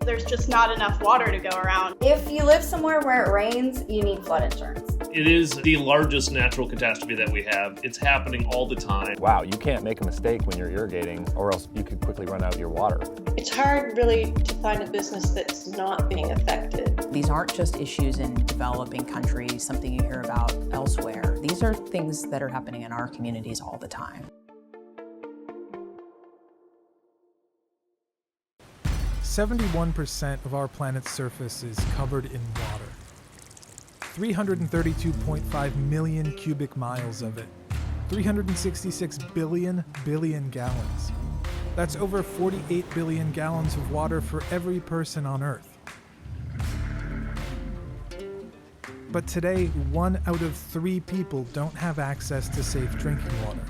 There's just not enough water to go around. If you live somewhere where it rains, you need flood insurance. It is the largest natural catastrophe that we have. It's happening all the time. Wow, you can't make a mistake when you're irrigating, or else you could quickly run out of your water. It's hard really to find a business that's not being affected. These aren't just issues in developing countries, something you hear about elsewhere. These are things that are happening in our communities all the time. 71% of our planet's surface is covered in water. 332.5 million cubic miles of it. 366 billion gallons. That's over 48 billion gallons of water for every person on Earth. But today, 1 out of 3 people don't have access to safe drinking water.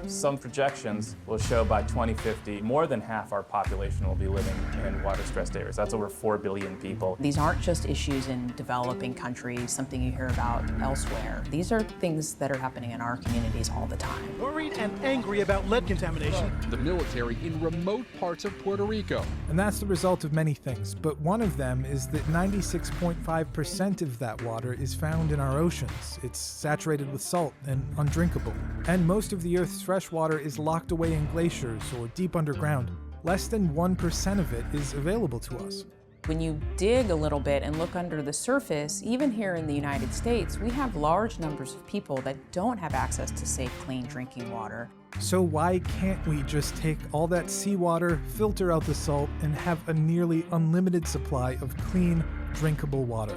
Some projections will show by 2050, more than half our population will be living in water-stressed areas. That's over 4 billion people. These aren't just issues in developing countries, something you hear about elsewhere. These are things that are happening in our communities all the time. Worried and angry about lead contamination. The military in remote parts of Puerto Rico. And that's the result of many things, but one of them is that 96.5% of that water is found in our oceans. It's saturated with salt and undrinkable. And most of the Earth's fresh water is locked away in glaciers or deep underground. Less than 1% of it is available to us. When you dig a little bit and look under the surface, even here in the United States, we have large numbers of people that don't have access to safe, clean drinking water. So why can't we just take all that seawater, filter out the salt, and have a nearly unlimited supply of clean, drinkable water?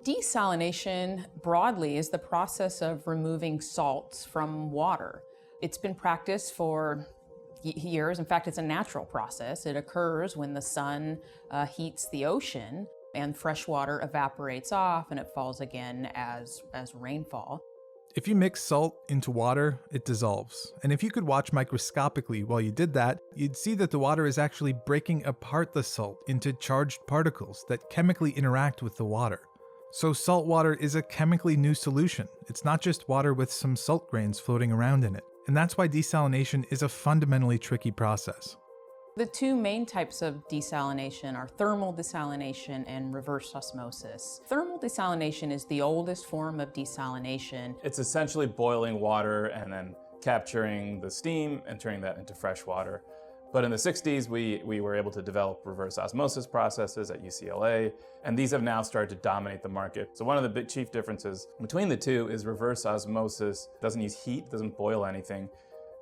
Desalination, broadly, is the process of removing salts from water. It's been practiced for years. In fact, it's a natural process. It occurs when the sun heats the ocean and fresh water evaporates off and it falls again as rainfall. If you mix salt into water, it dissolves. And if you could watch microscopically while you did that, you'd see that the water is actually breaking apart the salt into charged particles that chemically interact with the water. So salt water is a chemically new solution. It's not just water with some salt grains floating around in it. And that's why desalination is a fundamentally tricky process. The two main types of desalination are thermal desalination and reverse osmosis. Thermal desalination is the oldest form of desalination. It's essentially boiling water and then capturing the steam and turning that into fresh water. But in the 60s, we were able to develop reverse osmosis processes at UCLA, and these have now started to dominate the market. So one of the big chief differences between the two is reverse osmosis doesn't use heat, doesn't boil anything.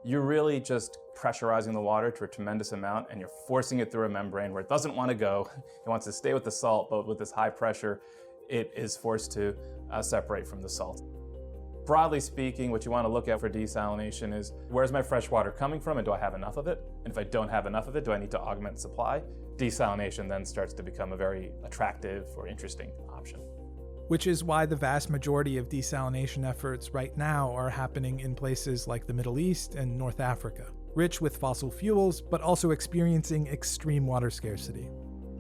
You're really just pressurizing the water to a tremendous amount, and you're forcing it through a membrane where it doesn't want to go. It wants to stay with the salt, but with this high pressure, it is forced to separate from the salt. Broadly speaking, what you want to look at for desalination is, where's my fresh water coming from and do I have enough of it? And if I don't have enough of it, do I need to augment supply? Desalination then starts to become a very attractive or interesting option. Which is why the vast majority of desalination efforts right now are happening in places like the Middle East and North Africa, rich with fossil fuels, but also experiencing extreme water scarcity.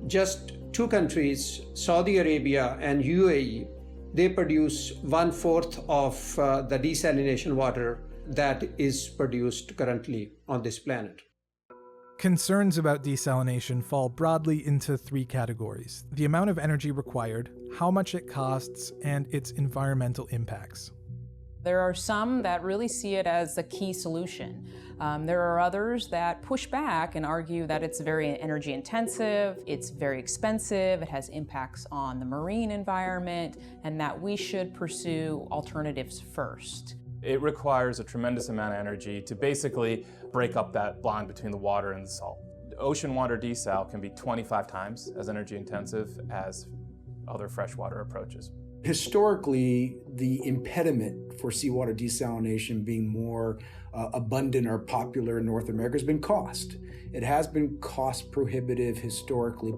Just 2 countries, Saudi Arabia and UAE, they produce 1/4 of the desalination water that is produced currently on this planet. Concerns about desalination fall broadly into 3 categories: the amount of energy required, how much it costs, and its environmental impacts. There are some that really see it as a key solution. There are others that push back and argue that it's very energy intensive, it's very expensive, it has impacts on the marine environment, and that we should pursue alternatives first. It requires a tremendous amount of energy to basically break up that bond between the water and the salt. Ocean water desal can be 25 times as energy intensive as other freshwater approaches. Historically, the impediment for seawater desalination being more abundant or popular in North America has been cost. It has been cost prohibitive historically.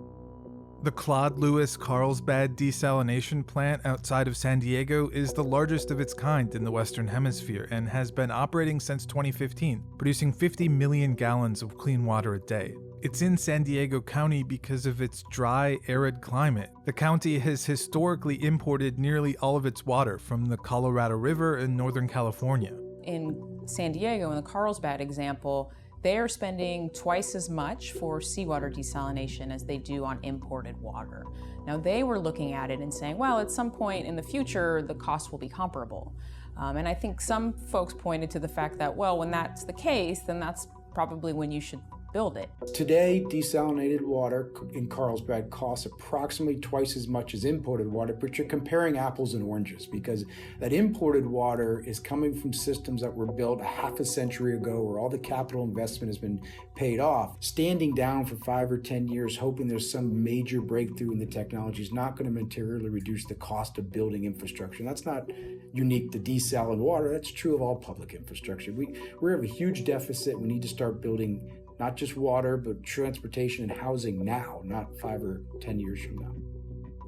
The Claude Lewis Carlsbad desalination plant outside of San Diego is the largest of its kind in the Western Hemisphere and has been operating since 2015, producing 50 million gallons of clean water a day. It's in San Diego County because of its dry, arid climate. The county has historically imported nearly all of its water from the Colorado River in Northern California. In San Diego, in the Carlsbad example, they are spending twice as much for seawater desalination as they do on imported water. Now, they were looking at it and saying, well, at some point in the future, the cost will be comparable. And I think some folks pointed to the fact that, well, when that's the case, then that's probably when you should build it. Today, desalinated water in Carlsbad costs approximately twice as much as imported water, but you're comparing apples and oranges because that imported water is coming from systems that were built a half a century ago where all the capital investment has been paid off. Standing down for 5 or 10 years hoping there's some major breakthrough in the technology is not going to materially reduce the cost of building infrastructure. And that's not unique to desal and water. That's true of all public infrastructure. We have a huge deficit. We need to start building not just water, but transportation and housing now, not 5 or 10 years from now.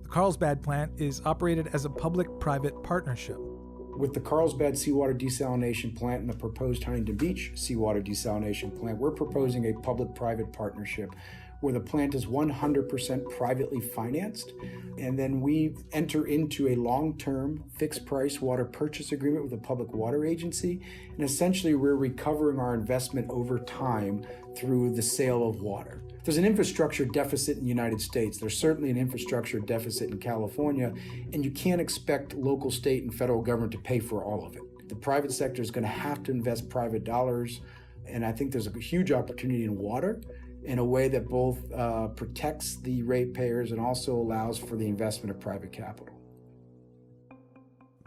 The Carlsbad plant is operated as a public-private partnership. With the Carlsbad seawater desalination plant and the proposed Huntington Beach seawater desalination plant, we're proposing a public-private partnership where the plant is 100% privately financed, and then we enter into a long-term fixed-price water purchase agreement with a public water agency, and essentially we're recovering our investment over time through the sale of water. There's an infrastructure deficit in the United States. There's certainly an infrastructure deficit in California, and you can't expect local, state, and federal government to pay for all of it. The private sector is going to have to invest private dollars, and I think there's a huge opportunity in water in a way that both protects the ratepayers and also allows for the investment of private capital.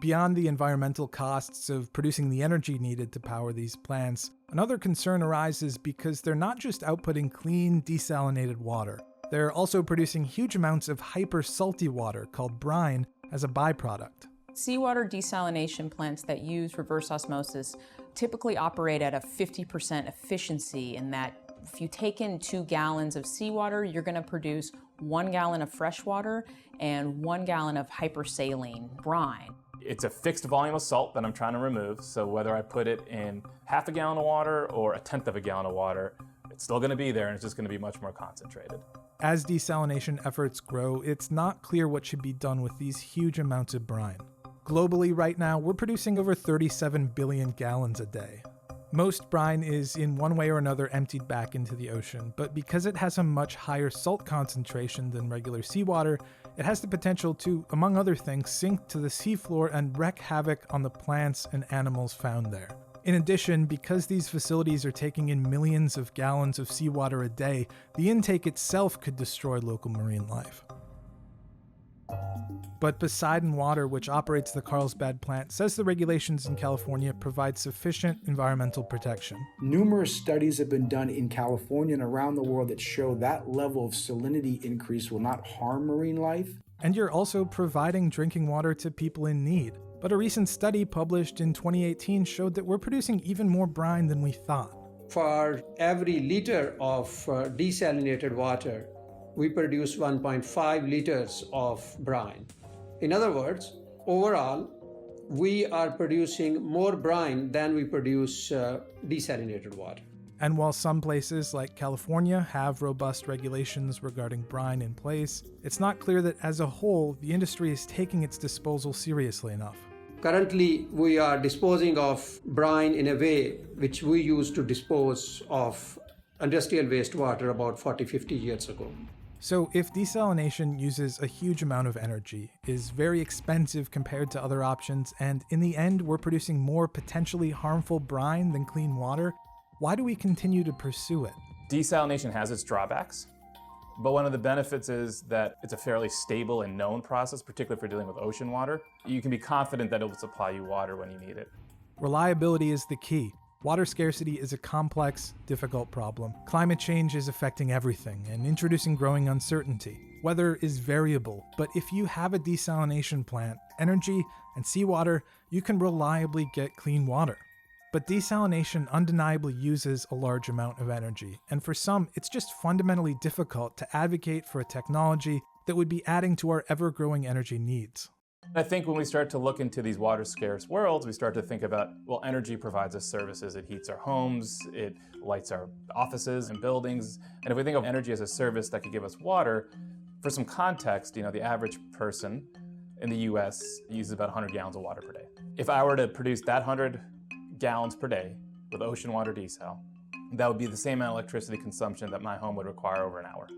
Beyond the environmental costs of producing the energy needed to power these plants, another concern arises because they're not just outputting clean, desalinated water. They're also producing huge amounts of hyper-salty water called brine as a byproduct. Seawater desalination plants that use reverse osmosis typically operate at a 50% efficiency in that if you take in 2 gallons of seawater, you're going to produce 1 gallon of fresh water and 1 gallon of hypersaline brine. It's a fixed volume of salt that I'm trying to remove, so whether I put it in half a gallon of water or a tenth of a gallon of water, it's still going to be there and it's just going to be much more concentrated. As desalination efforts grow, it's not clear what should be done with these huge amounts of brine. Globally right now, we're producing over 37 billion gallons a day. Most brine is in one way or another emptied back into the ocean, but because it has a much higher salt concentration than regular seawater, it has the potential to, among other things, sink to the seafloor and wreak havoc on the plants and animals found there. In addition, because these facilities are taking in millions of gallons of seawater a day, the intake itself could destroy local marine life. But Poseidon Water, which operates the Carlsbad plant, says the regulations in California provide sufficient environmental protection. Numerous studies have been done in California and around the world that show that level of salinity increase will not harm marine life. And you're also providing drinking water to people in need. But a recent study published in 2018 showed that we're producing even more brine than we thought. For every liter of desalinated water, we produce 1.5 liters of brine. In other words, overall, we are producing more brine than we produce desalinated water. And while some places like California have robust regulations regarding brine in place, it's not clear that as a whole, the industry is taking its disposal seriously enough. Currently, we are disposing of brine in a way which we used to dispose of industrial wastewater about 40-50 years ago. So if desalination uses a huge amount of energy, is very expensive compared to other options, and in the end we're producing more potentially harmful brine than clean water, why do we continue to pursue it? Desalination has its drawbacks, but one of the benefits is that it's a fairly stable and known process, particularly for dealing with ocean water. You can be confident that it will supply you water when you need it. Reliability is the key. Water scarcity is a complex, difficult problem. Climate change is affecting everything and introducing growing uncertainty. Weather is variable, but if you have a desalination plant, energy, and seawater, you can reliably get clean water. But desalination undeniably uses a large amount of energy, and for some, it's just fundamentally difficult to advocate for a technology that would be adding to our ever-growing energy needs. I think when we start to look into these water-scarce worlds, we start to think about, well, energy provides us services. It heats our homes, it lights our offices and buildings. And if we think of energy as a service that could give us water, for some context, the average person in the US uses about 100 gallons of water per day. If I were to produce that 100 gallons per day with ocean water desal, that would be the same amount of electricity consumption that my home would require over an hour.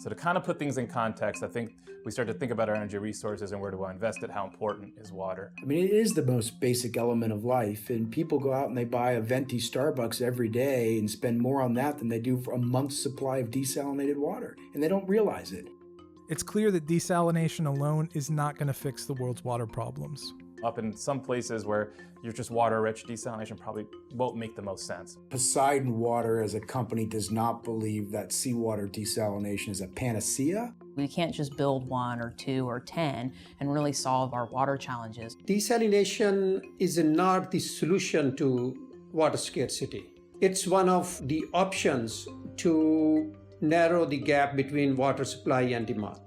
So to kind of put things in context, I think we start to think about our energy resources and where do I invest it, how important is water. I mean, it is the most basic element of life, and people go out and they buy a venti Starbucks every day and spend more on that than they do for a month's supply of desalinated water, and they don't realize it. It's clear that desalination alone is not going to fix the world's water problems. Up in some places where you're just water-rich, desalination probably won't make the most sense. Poseidon Water as a company does not believe that seawater desalination is a panacea. We can't just build 1 or 2 or 10 and really solve our water challenges. Desalination is not the solution to water scarcity. It's one of the options to narrow the gap between water supply and demand.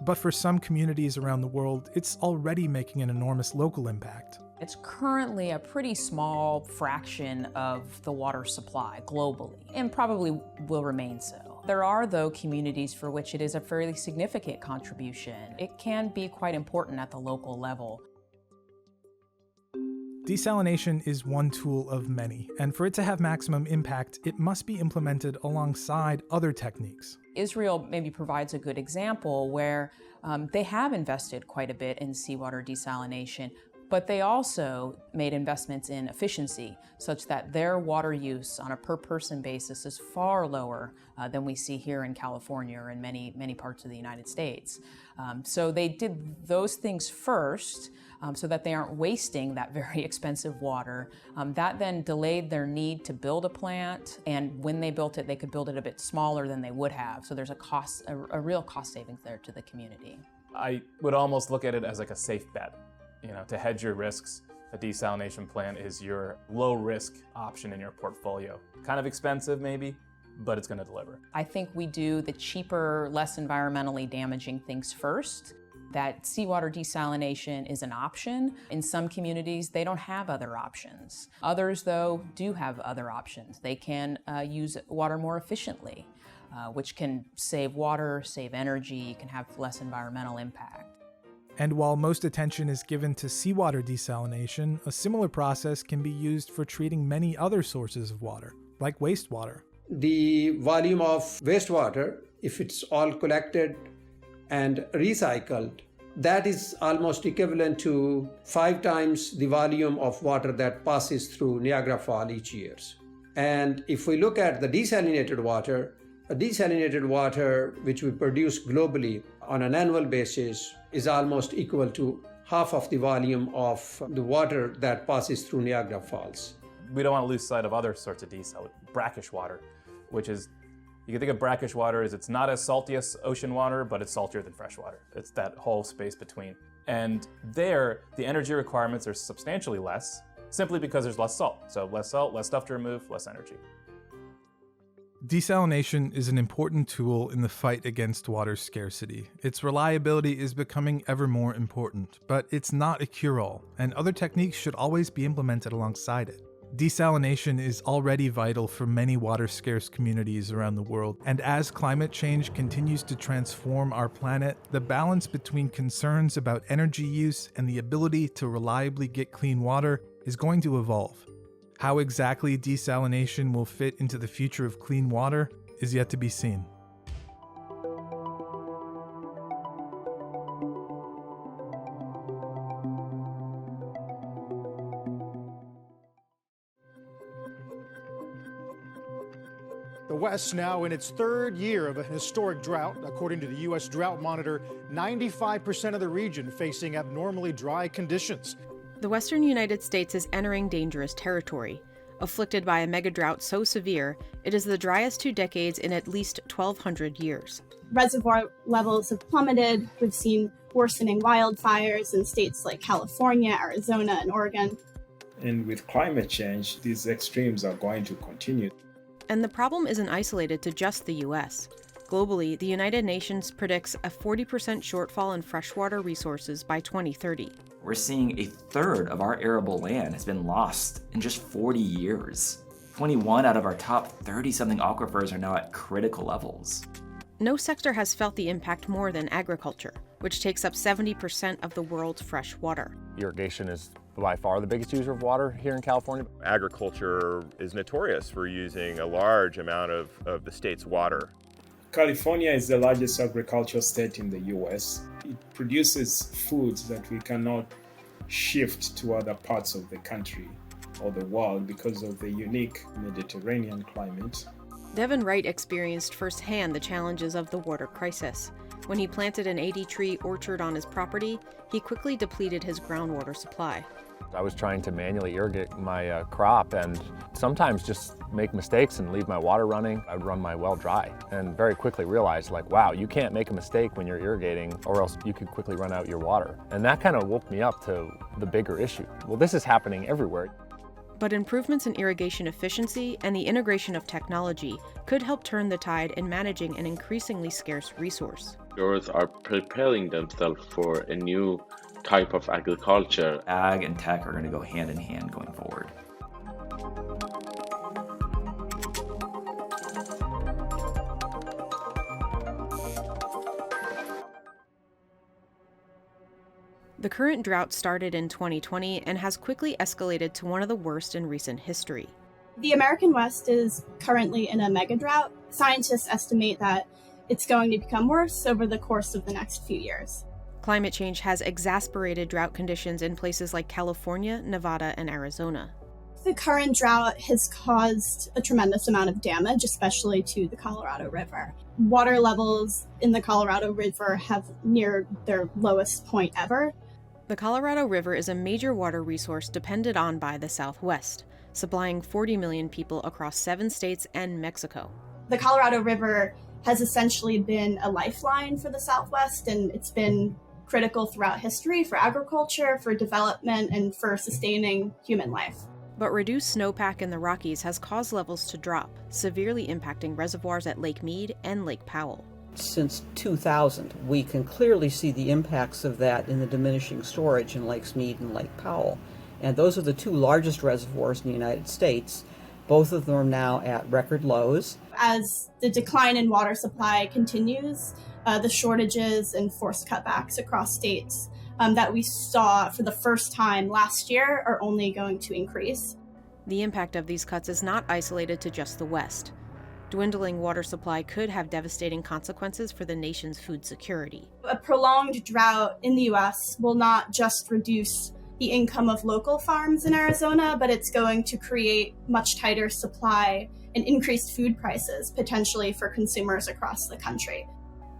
But for some communities around the world, it's already making an enormous local impact. It's currently a pretty small fraction of the water supply globally, and probably will remain so. There are, though, communities for which it is a fairly significant contribution. It can be quite important at the local level. Desalination is one tool of many, and for it to have maximum impact, it must be implemented alongside other techniques. Israel maybe provides a good example where they have invested quite a bit in seawater desalination, but they also made investments in efficiency such that their water use on a per-person basis is far lower than we see here in California or in many parts of the United States. So they did those things first so that they aren't wasting that very expensive water. That then delayed their need to build a plant, and when they built it, they could build it a bit smaller than they would have. So there's a real cost savings there to the community. I would almost look at it as like a safe bet. To hedge your risks, a desalination plant is your low-risk option in your portfolio. Kind of expensive maybe, but it's going to deliver. I think we do the cheaper, less environmentally damaging things first. That seawater desalination is an option. In some communities, they don't have other options. Others, though, do have other options. They can use water more efficiently, which can save water, save energy, can have less environmental impact. And while most attention is given to seawater desalination, a similar process can be used for treating many other sources of water, like wastewater. The volume of wastewater, if it's all collected and recycled, that is almost equivalent to 5 times the volume of water that passes through Niagara Falls each year. And if we look at the desalinated water, a desalinated water which we produce globally on an annual basis is almost equal to half of the volume of the water that passes through Niagara Falls. We don't want to lose sight of other sorts of desal, brackish water, which is, you can think of brackish water as it's not as salty as ocean water, but it's saltier than fresh water. It's that whole space between. And there, the energy requirements are substantially less, simply because there's less salt. So less salt, less stuff to remove, less energy. Desalination is an important tool in the fight against water scarcity. Its reliability is becoming ever more important, but it's not a cure-all, and other techniques should always be implemented alongside it. Desalination is already vital for many water-scarce communities around the world, and as climate change continues to transform our planet, the balance between concerns about energy use and the ability to reliably get clean water is going to evolve. How exactly desalination will fit into the future of clean water is yet to be seen. The West now in its 3rd year of a historic drought. According to the U.S. Drought Monitor, 95% of the region facing abnormally dry conditions. The western United States is entering dangerous territory. Afflicted by a megadrought so severe, it is the driest 2 decades in at least 1,200 years. Reservoir levels have plummeted. We've seen worsening wildfires in states like California, Arizona, and Oregon. And with climate change, these extremes are going to continue. And the problem isn't isolated to just the U.S. Globally, the United Nations predicts a 40% shortfall in freshwater resources by 2030. We're seeing a third of our arable land has been lost in just 40 years. 21 out of our top 30-something aquifers are now at critical levels. No sector has felt the impact more than agriculture, which takes up 70% of the world's fresh water. Irrigation is by far the biggest user of water here in California. Agriculture is notorious for using a large amount of the state's water. California is the largest agricultural state in the US. It produces foods that we cannot shift to other parts of the country or the world because of the unique Mediterranean climate. Devin Wright experienced firsthand the challenges of the water crisis. When he planted an 80-tree orchard on his property, he quickly depleted his groundwater supply. I was trying to manually irrigate my crop and sometimes just make mistakes and leave my water running. I'd run my well dry and very quickly realized, like, wow, you can't make a mistake when you're irrigating or else you could quickly run out your water. And that kind of woke me up to the bigger issue. Well, this is happening everywhere. But improvements in irrigation efficiency and the integration of technology could help turn the tide in managing an increasingly scarce resource. Growers are preparing themselves for a new type of agriculture. Ag and tech are going to go hand in hand going forward. The current drought started in 2020 and has quickly escalated to one of the worst in recent history. The American West is currently in a megadrought. Scientists estimate that it's going to become worse over the course of the next few years. Climate change has exacerbated drought conditions in places like California, Nevada, and Arizona. The current drought has caused a tremendous amount of damage, especially to the Colorado River. Water levels in the Colorado River have neared their lowest point ever. The Colorado River is a major water resource depended on by the Southwest, supplying 40 million people across 7 states and Mexico. The Colorado River has essentially been a lifeline for the Southwest, and it's been critical throughout history for agriculture, for development, and for sustaining human life. But reduced snowpack in the Rockies has caused levels to drop, severely impacting reservoirs at Lake Mead and Lake Powell. Since 2000, we can clearly see the impacts of that in the diminishing storage in Lakes Mead and Lake Powell. And those are the 2 largest reservoirs in the United States. Both of them are now at record lows. As the decline in water supply continues, the shortages and forced cutbacks across states that we saw for the first time last year are only going to increase. The impact of these cuts is not isolated to just the West. Dwindling water supply could have devastating consequences for the nation's food security. A prolonged drought in the U.S. will not just reduce the income of local farms in Arizona, but it's going to create much tighter supply and increased food prices, potentially for consumers across the country.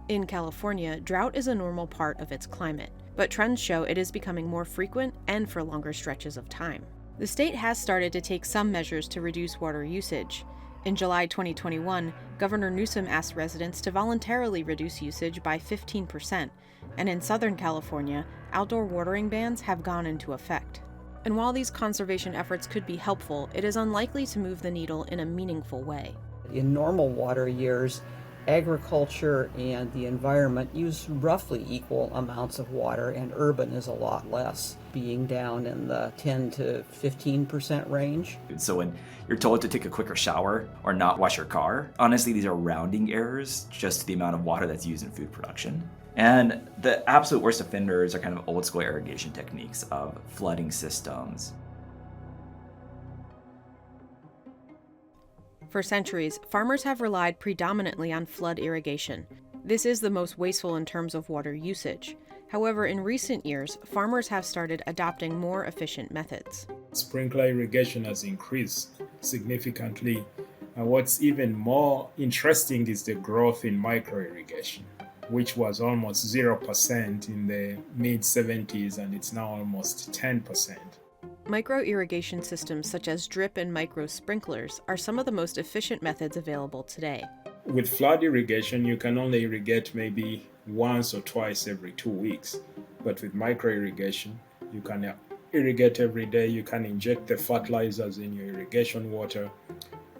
In California, drought is a normal part of its climate, but trends show it is becoming more frequent and for longer stretches of time. The state has started to take some measures to reduce water usage. In July 2021, Governor Newsom asked residents to voluntarily reduce usage by 15%, and in Southern California, outdoor watering bans have gone into effect. And while these conservation efforts could be helpful, it is unlikely to move the needle in a meaningful way. In normal water years, agriculture and the environment use roughly equal amounts of water, and urban is a lot less, being down in the 10 to 15% range. So when you're told to take a quicker shower or not wash your car, honestly, these are rounding errors just to the amount of water that's used in food production. And the absolute worst offenders are kind of old school irrigation techniques of flooding systems. For centuries, farmers have relied predominantly on flood irrigation. This is the most wasteful in terms of water usage. However, in recent years, farmers have started adopting more efficient methods. Sprinkler irrigation has increased significantly. And what's even more interesting is the growth in micro irrigation, which was almost 0% in the mid-70s, and it's now almost 10%. Micro-irrigation systems such as drip and micro sprinklers are some of the most efficient methods available today. With flood irrigation, you can only irrigate maybe once or twice every 2 weeks. But with micro irrigation, you can irrigate every day. You can inject the fertilizers in your irrigation water.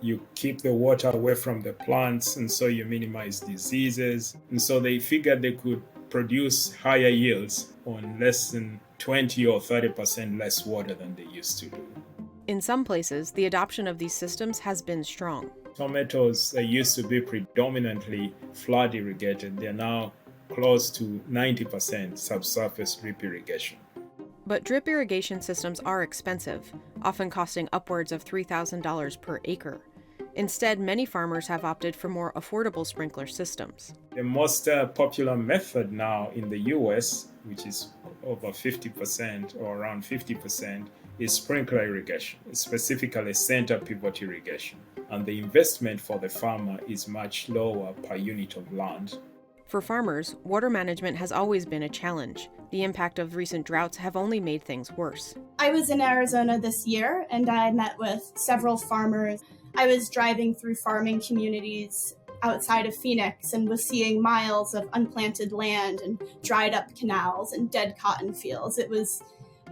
You keep the water away from the plants, and so you minimize diseases. And so they figured they could produce higher yields on less than 20 or 30% less water than they used to do. In some places, the adoption of these systems has been strong. Tomatoes used to be predominantly flood irrigated. They're now close to 90% subsurface drip irrigation. But drip irrigation systems are expensive, often costing upwards of $3,000 per acre. Instead, many farmers have opted for more affordable sprinkler systems. The most popular method now in the US, which is over 50% or around 50%, is sprinkler irrigation, specifically center pivot irrigation. And the investment for the farmer is much lower per unit of land. For farmers, water management has always been a challenge. The impact of recent droughts have only made things worse. I was in Arizona this year and I met with several farmers. I was driving through farming communities outside of Phoenix and was seeing miles of unplanted land and dried up canals and dead cotton fields. It was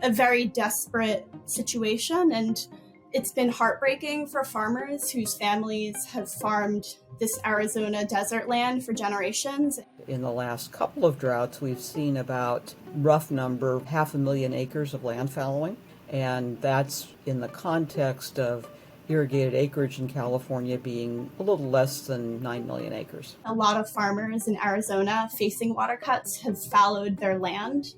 a very desperate situation, and it's been heartbreaking for farmers whose families have farmed this Arizona desert land for generations. In the last couple of droughts, we've seen about, rough number, 500,000 acres of land fallowing, and that's in the context of irrigated acreage in California being a little less than 9 million acres. A lot of farmers in Arizona facing water cuts have fallowed their land.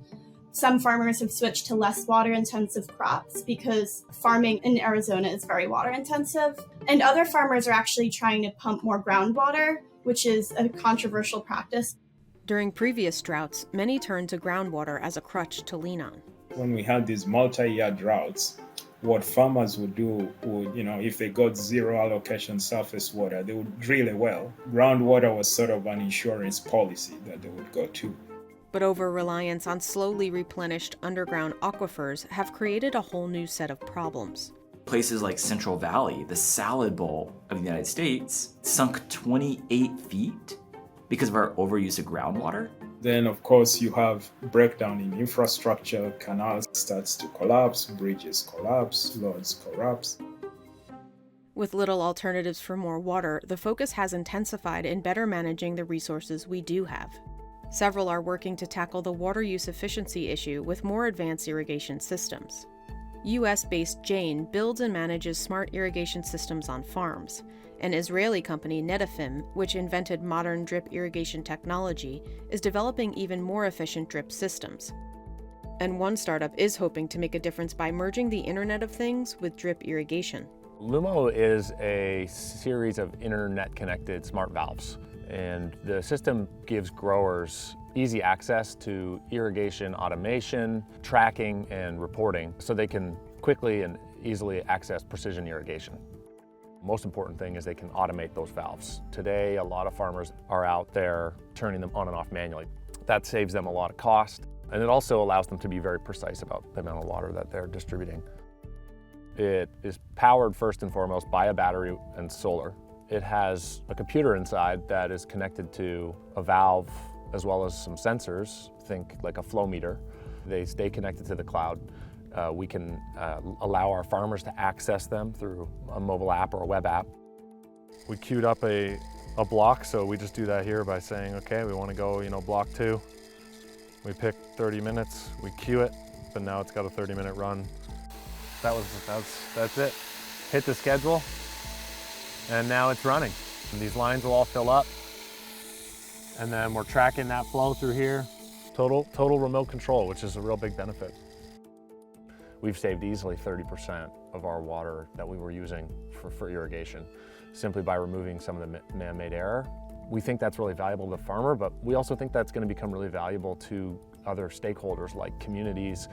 Some farmers have switched to less water-intensive crops because farming in Arizona is very water-intensive. And other farmers are actually trying to pump more groundwater, which is a controversial practice. During previous droughts, many turned to groundwater as a crutch to lean on. When we had these multi-year droughts, what farmers would do would, if they got zero allocation surface water, they would drill a well. Groundwater was sort of an insurance policy that they would go to. But over-reliance on slowly replenished underground aquifers have created a whole new set of problems. Places like Central Valley, the salad bowl of the United States, sunk 28 feet because of our overuse of groundwater. Then, of course, you have breakdown in infrastructure, canals starts to collapse, bridges collapse, roads collapse. With little alternatives for more water, the focus has intensified in better managing the resources we do have. Several are working to tackle the water use efficiency issue with more advanced irrigation systems. US-based Jane builds and manages smart irrigation systems on farms. An Israeli company, Netafim, which invented modern drip irrigation technology, is developing even more efficient drip systems. And one startup is hoping to make a difference by merging the Internet of Things with drip irrigation. Lumo is a series of internet-connected smart valves, and the system gives growers easy access to irrigation automation, tracking, and reporting so they can quickly and easily access precision irrigation. Most important thing is they can automate those valves. Today, a lot of farmers are out there turning them on and off manually. That saves them a lot of cost, and it also allows them to be very precise about the amount of water that they're distributing. It is powered first and foremost by a battery and solar. It has a computer inside that is connected to a valve as well as some sensors, think like a flow meter. They stay connected to the cloud. We can allow our farmers to access them through a mobile app or a web app. We queued up a block, so we just do that here by saying, okay, we want to go, block 2. We pick 30 minutes, we queue it, but now it's got a 30-minute run. That's it. Hit the schedule, and now it's running. And these lines will all fill up, and then we're tracking that flow through here. Total remote control, which is a real big benefit. We've saved easily 30% of our water that we were using for irrigation, simply by removing some of the man-made error. We think that's really valuable to the farmer, but we also think that's going to become really valuable to other stakeholders like communities,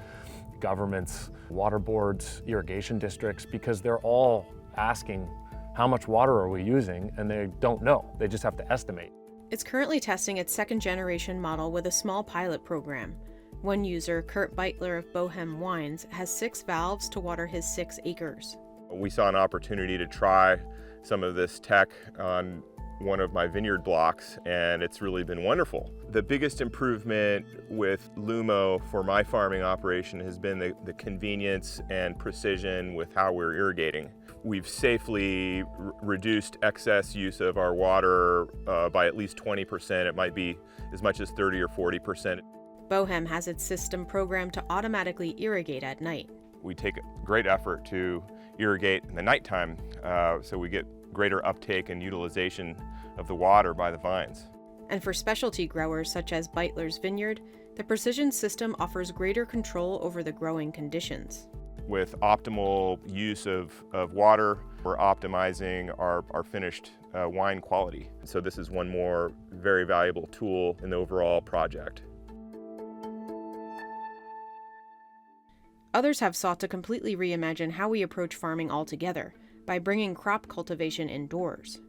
governments, water boards, irrigation districts, because they're all asking how much water are we using, and they don't know. They just have to estimate. It's currently testing its second-generation model with a small pilot program. One user, Kurt Beitler of Bohem Wines, has 6 valves to water his 6 acres. We saw an opportunity to try some of this tech on one of my vineyard blocks, and it's really been wonderful. The biggest improvement with Lumo for my farming operation has been the convenience and precision with how we're irrigating. We've safely reduced excess use of our water by at least 20%. It might be as much as 30 or 40%. Bohem has its system programmed to automatically irrigate at night. We take great effort to irrigate in the nighttime, so we get greater uptake and utilization of the water by the vines. And for specialty growers such as Beitler's Vineyard, The precision system offers greater control over the growing conditions. With optimal use of water, we're optimizing our finished wine quality. So this is one more very valuable tool in the overall project. Others have sought to completely reimagine how we approach farming altogether by bringing crop cultivation indoors.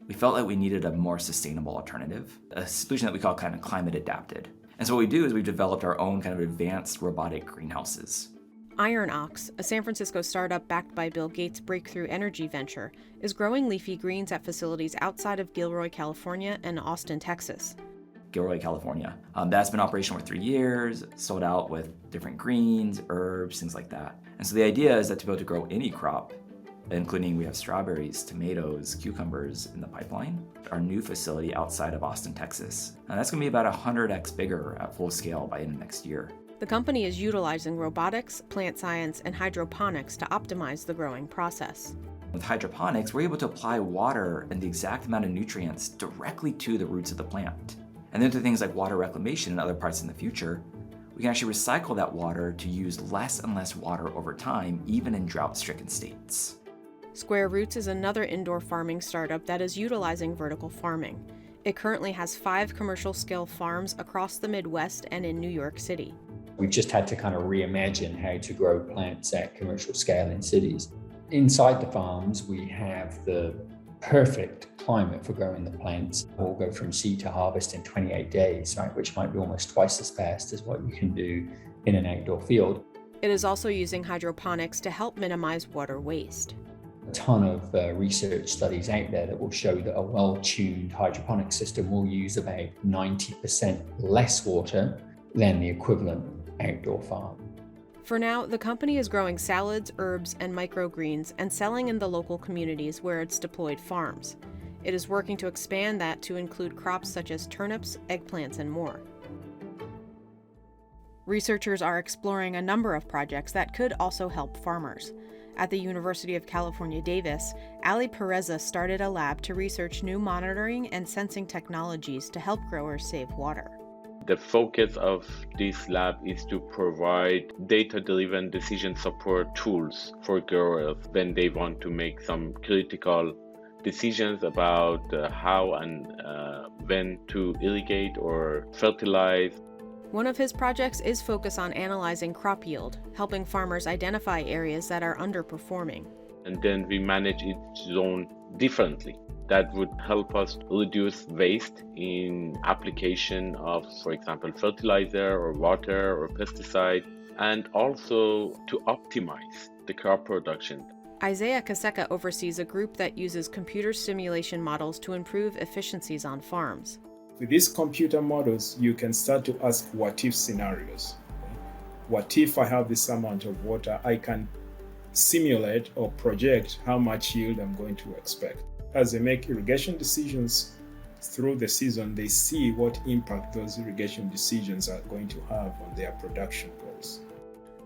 We felt like we needed a more sustainable alternative, a solution that we call kind of climate adapted. And so what we do is we've developed our own kind of advanced robotic greenhouses. Iron Ox, a San Francisco startup backed by Bill Gates' breakthrough energy venture, is growing leafy greens at facilities outside of Gilroy, California and Austin, Texas. Gilroy, California. That's been operational for 3 years, sold out with different greens, herbs, things like that. And so the idea is that to be able to grow any crop, including we have strawberries, tomatoes, cucumbers in the pipeline, our new facility outside of Austin, Texas. And that's gonna be about 100x bigger at full scale by the end of next year. The company is utilizing robotics, plant science, and hydroponics to optimize the growing process. With hydroponics, we're able to apply water and the exact amount of nutrients directly to the roots of the plant. And then through things like water reclamation and other parts in the future, we can actually recycle that water to use less and less water over time, even in drought-stricken states. Square Roots is another indoor farming startup that is utilizing vertical farming. It currently has 5 commercial-scale farms across the Midwest and in New York City. We've just had to kind of reimagine how to grow plants at commercial scale in cities. Inside the farms, we have the perfect climate for growing the plants. We'll go from seed to harvest in 28 days, right, which might be almost twice as fast as what you can do in an outdoor field. It is also using hydroponics to help minimize water waste. A ton of research studies out there that will show that a well-tuned hydroponic system will use about 90% less water than the equivalent outdoor farm. For now, the company is growing salads, herbs, and microgreens and selling in the local communities where it's deployed farms. It is working to expand that to include crops such as turnips, eggplants, and more. Researchers are exploring a number of projects that could also help farmers. At the University of California, Davis, Ali Pereza started a lab to research new monitoring and sensing technologies to help growers save water. The focus of this lab is to provide data-driven decision support tools for growers when they want to make some critical decisions about how and when to irrigate or fertilize. One of his projects is focused on analyzing crop yield, helping farmers identify areas that are underperforming. And then we manage each zone differently. That would help us reduce waste in application of, for example, fertilizer or water or pesticide, and also to optimize the crop production. Isaiah Kaseka oversees a group that uses computer simulation models to improve efficiencies on farms. With these computer models, you can start to ask what-if scenarios. What if I have this amount of water? I can simulate or project how much yield I'm going to expect. As they make irrigation decisions through the season, they see what impact those irrigation decisions are going to have on their production goals.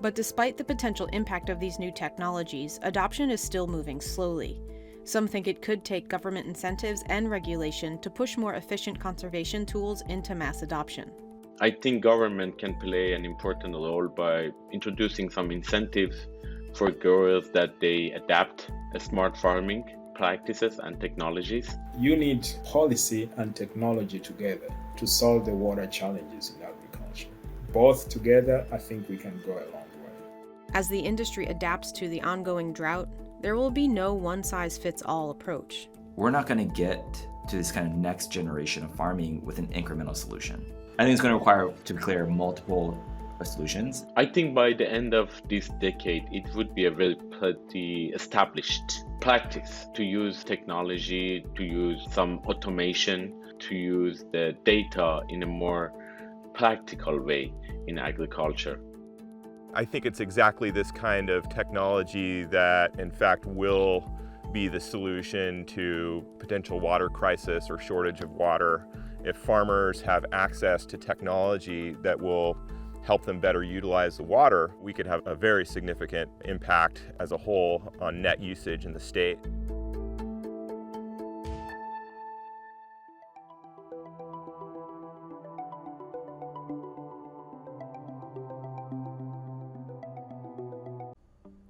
But despite the potential impact of these new technologies, adoption is still moving slowly. Some think it could take government incentives and regulation to push more efficient conservation tools into mass adoption. I think government can play an important role by introducing some incentives for growers that they adapt smart farming practices and technologies. You need policy and technology together to solve the water challenges in agriculture. Both together, I think we can go a long way. As the industry adapts to the ongoing drought, there will be no one-size-fits-all approach. We're not going to get to this kind of next generation of farming with an incremental solution. I think it's going to require, to be clear, multiple solutions. I think by the end of this decade, it would be a very pretty established practice to use technology, to use some automation, to use the data in a more practical way in agriculture. I think it's exactly this kind of technology that, in fact, will be the solution to potential water crisis or shortage of water. If farmers have access to technology that will help them better utilize the water, we could have a very significant impact as a whole on net usage in the state.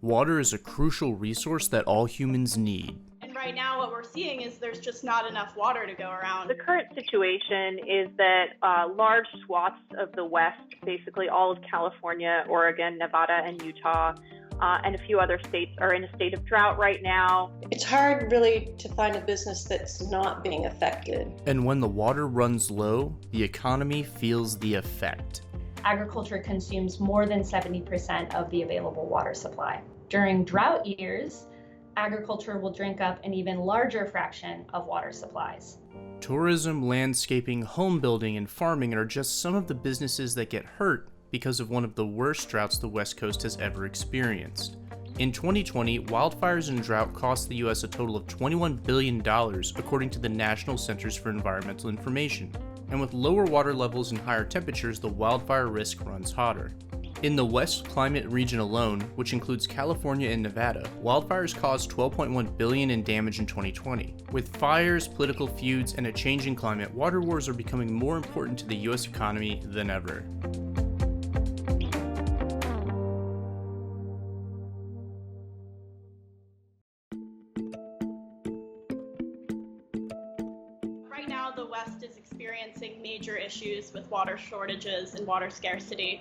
Water is a crucial resource that all humans need. And right now what we're seeing is there's just not enough water to go around. The current situation is that large swaths of the West, basically all of California, Oregon, Nevada, and Utah, and a few other states are in a state of drought right now. It's hard really to find a business that's not being affected. And when the water runs low, the economy feels the effect. Agriculture consumes more than 70% of the available water supply. During drought years, agriculture will drink up an even larger fraction of water supplies. Tourism, landscaping, home building, and farming are just some of the businesses that get hurt because of one of the worst droughts the West Coast has ever experienced. In 2020, wildfires and drought cost the U.S. a total of $21 billion, according to the National Centers for Environmental Information. And with lower water levels and higher temperatures, the wildfire risk runs hotter. In the West Climate region alone, which includes California and Nevada, wildfires caused $12.1 billion in damage in 2020. With fires, political feuds, and a changing climate, water wars are becoming more important to the U.S. economy than ever. Right now, the West is experiencing major issues with water shortages and water scarcity.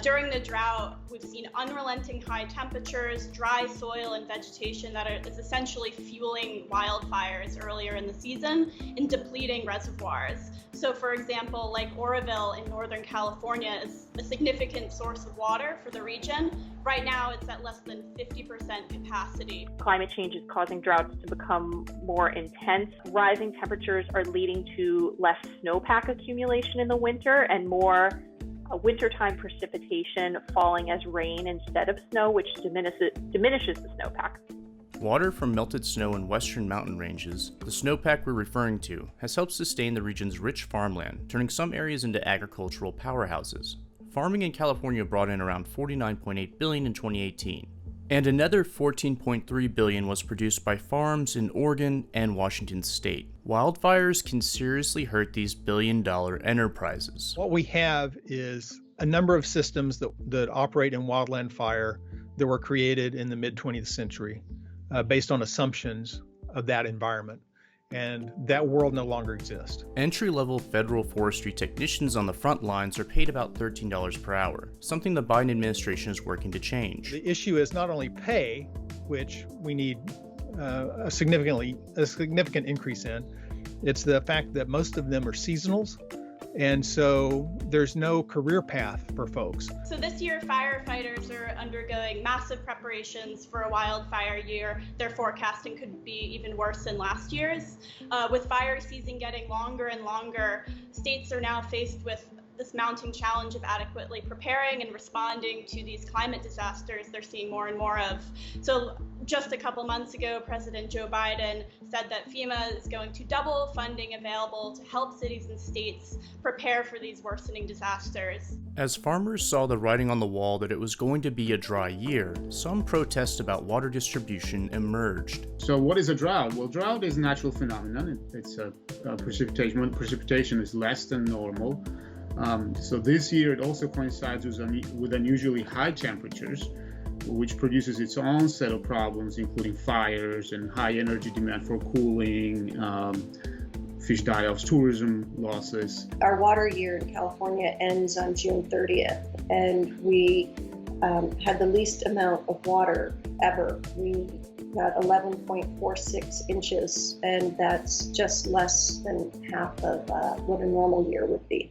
During the drought, we've seen unrelenting high temperatures, dry soil and vegetation that is essentially fueling wildfires earlier in the season and depleting reservoirs. So for example, Lake Oroville in Northern California is a significant source of water for the region. Right now, it's at less than 50% capacity. Climate change is causing droughts to become more intense. Rising temperatures are leading to less snowpack accumulation in the winter and more wintertime precipitation falling as rain instead of snow, which diminishes the snowpack. Water from melted snow in western mountain ranges, the snowpack we're referring to, has helped sustain the region's rich farmland, turning some areas into agricultural powerhouses. Farming in California brought in around $49.8 billion in 2018, and another $14.3 billion was produced by farms in Oregon and Washington state. Wildfires can seriously hurt these billion-dollar enterprises. What we have is a number of systems that operate in wildland fire that were created in the mid-20th century. Based on assumptions of that environment. And that world no longer exists. Entry-level federal forestry technicians on the front lines are paid about $13 per hour, something the Biden administration is working to change. The issue is not only pay, which we need a significant increase in, it's the fact that most of them are seasonals. And so there's no career path for folks. So this year, firefighters are undergoing massive preparations for a wildfire year. Their forecasting could be even worse than last year's. With fire season getting longer and longer, states are now faced with this mounting challenge of adequately preparing and responding to these climate disasters they're seeing more and more of. So just a couple months ago, President Joe Biden said that FEMA is going to double funding available to help cities and states prepare for these worsening disasters. As farmers saw the writing on the wall that it was going to be a dry year, some protests about water distribution emerged. So what is a drought? Well, drought is a natural phenomenon. It's a precipitation when precipitation is less than normal. So this year it also coincides with unusually high temperatures, which produces its own set of problems, including fires and high energy demand for cooling, fish die-offs, tourism losses. Our water year in California ends on June 30th, and we had the least amount of water ever. We got 11.46 inches, and that's just less than half of what a normal year would be.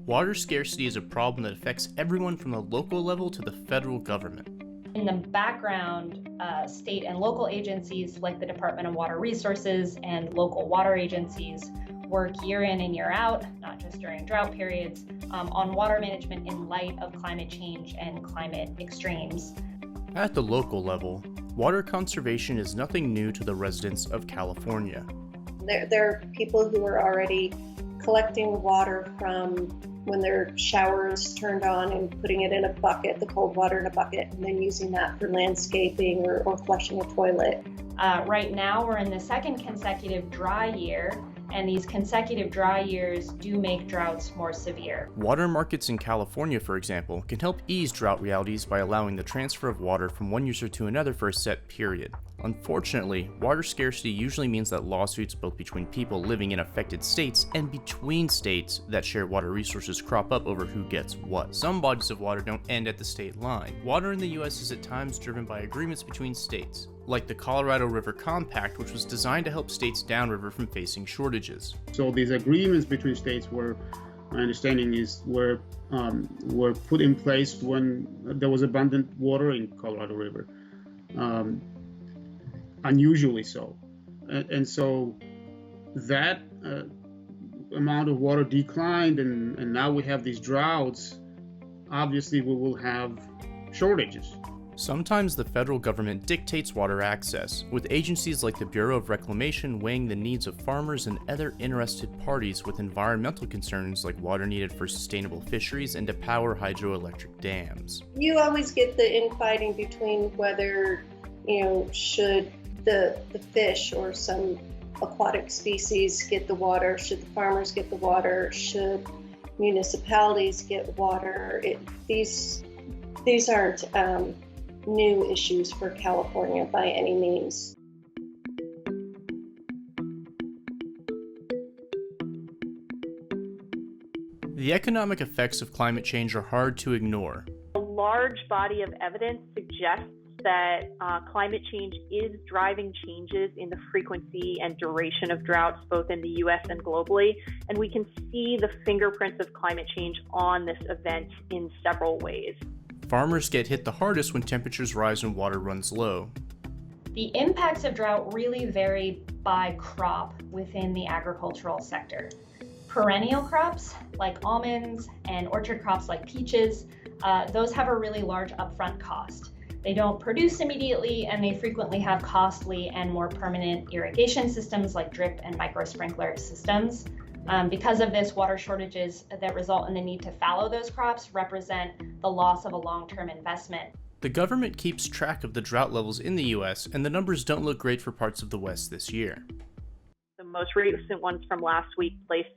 Water scarcity is a problem that affects everyone from the local level to the federal government. In the background, state and local agencies like the Department of Water Resources and local water agencies work year in and year out, not just during drought periods, on water management in light of climate change and climate extremes. At the local level, water conservation is nothing new to the residents of California. There are people who are already collecting water from when their shower is turned on and putting it in a bucket, the cold water in a bucket, and then using that for landscaping or flushing a toilet. Right now, we're in the second consecutive dry year, and these consecutive dry years do make droughts more severe. Water markets in California, for example, can help ease drought realities by allowing the transfer of water from one user to another for a set period. Unfortunately, water scarcity usually means that lawsuits both between people living in affected states and between states that share water resources crop up over who gets what. Some bodies of water don't end at the state line. Water in the US is at times driven by agreements between states, like the Colorado River Compact, which was designed to help states downriver from facing shortages. So these agreements between states were, my understanding is, were put in place when there was abundant water in Colorado River. Unusually so. And so that amount of water declined, and now we have these droughts. Obviously, we will have shortages. Sometimes the federal government dictates water access, with agencies like the Bureau of Reclamation weighing the needs of farmers and other interested parties with environmental concerns like water needed for sustainable fisheries and to power hydroelectric dams. You always get the infighting between whether, should the fish or some aquatic species get the water, should the farmers get the water, should municipalities get water. These aren't new issues for California by any means. The economic effects of climate change are hard to ignore. A large body of evidence suggests that climate change is driving changes in the frequency and duration of droughts, both in the US and globally. And we can see the fingerprints of climate change on this event in several ways. Farmers get hit the hardest when temperatures rise and water runs low. The impacts of drought really vary by crop within the agricultural sector. Perennial crops like almonds and orchard crops like peaches, those have a really large upfront cost. They don't produce immediately, and they frequently have costly and more permanent irrigation systems like drip and micro sprinkler systems. Because of this, water shortages that result in the need to fallow those crops represent the loss of a long-term investment. The government keeps track of the drought levels in the US, and the numbers don't look great for parts of the West this year. The most recent ones from last week placed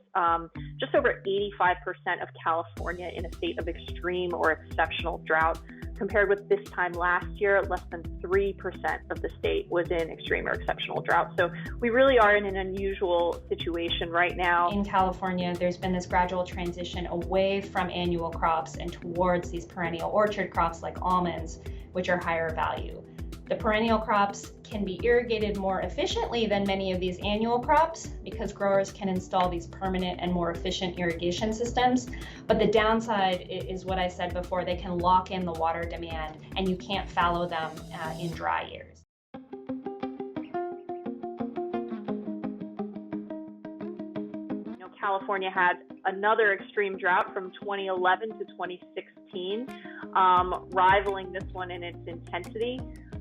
just over 85% of California in a state of extreme or exceptional drought. Compared with this time last year, less than 3% of the state was in extreme or exceptional drought. So we really are in an unusual situation right now. In California, there's been this gradual transition away from annual crops and towards these perennial orchard crops like almonds, which are higher value. The perennial crops can be irrigated more efficiently than many of these annual crops because growers can install these permanent and more efficient irrigation systems. But the downside is what I said before, they can lock in the water demand and you can't fallow them in dry years. California had another extreme drought from 2011 to 2016, rivaling this one in its intensity.